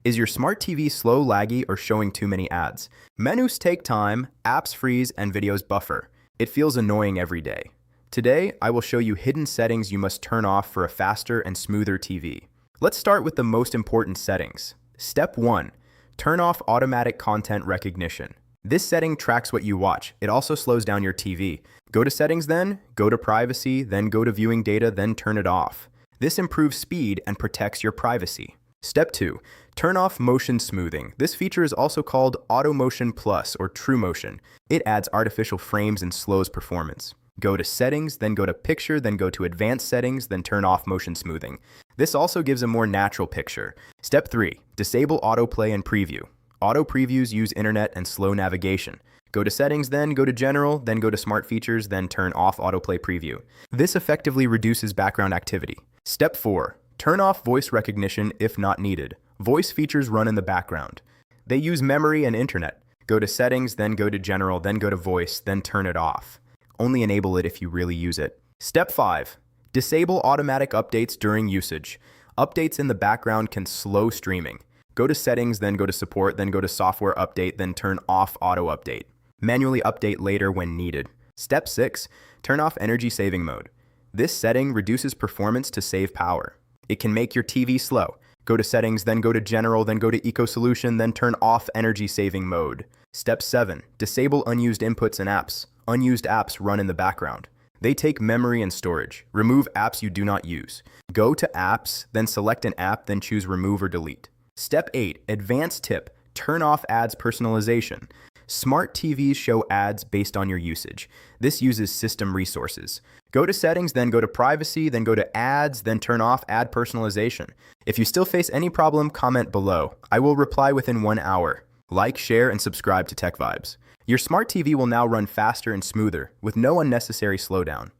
Is your smart TV slow, laggy, or showing too many ads? Menus take time, apps freeze, and videos buffer. It feels annoying every day. Today, I will show you hidden settings you must turn off for a faster and smoother TV. Let's start with the most important settings. Step 1. Turn off automatic content recognition. This setting tracks what you watch. It also slows down your TV. Go to Settings then, go to Privacy, then go to Viewing Data, then turn it off. This improves speed and protects your privacy. Step 2. Turn off motion smoothing. This feature is also called Auto Motion Plus or True Motion. It adds artificial frames and slows performance. Go to Settings, then go to Picture, then go to Advanced Settings, then turn off motion smoothing. This also gives a more natural picture. Step 3. Disable autoplay and preview. Auto previews use internet and slow navigation. Go to Settings, then go to General, then go to Smart Features, then turn off autoplay preview. This effectively reduces background activity. Step 4. Turn off voice recognition if not needed. Voice features run in the background. They use memory and internet. Go to Settings, then go to General, then go to Voice, then turn it off. Only enable it if you really use it. Step 5. Disable automatic updates during usage. Updates in the background can slow streaming. Go to Settings, then go to Support, then go to Software Update, then turn off Auto Update. Manually update later when needed. Step 6. Turn off Energy Saving Mode. This setting reduces performance to save power. It can make your TV slow. Go to Settings, then go to General, then go to Eco Solution, then turn off Energy Saving Mode. Step 7. Disable unused inputs and apps. Unused apps run in the background. They take memory and storage. Remove apps you do not use. Go to Apps, then select an app, then choose Remove or Delete. Step 8. Advanced tip. Turn off ads personalization. Smart TVs show ads based on your usage. This uses system resources. Go to Settings, then go to Privacy, then go to Ads, then turn off ad personalization. If you still face any problem, comment below. I will reply within 1 hour. Like, share, and subscribe to Tech Vibes. Your smart TV will now run faster and smoother with no unnecessary slowdown.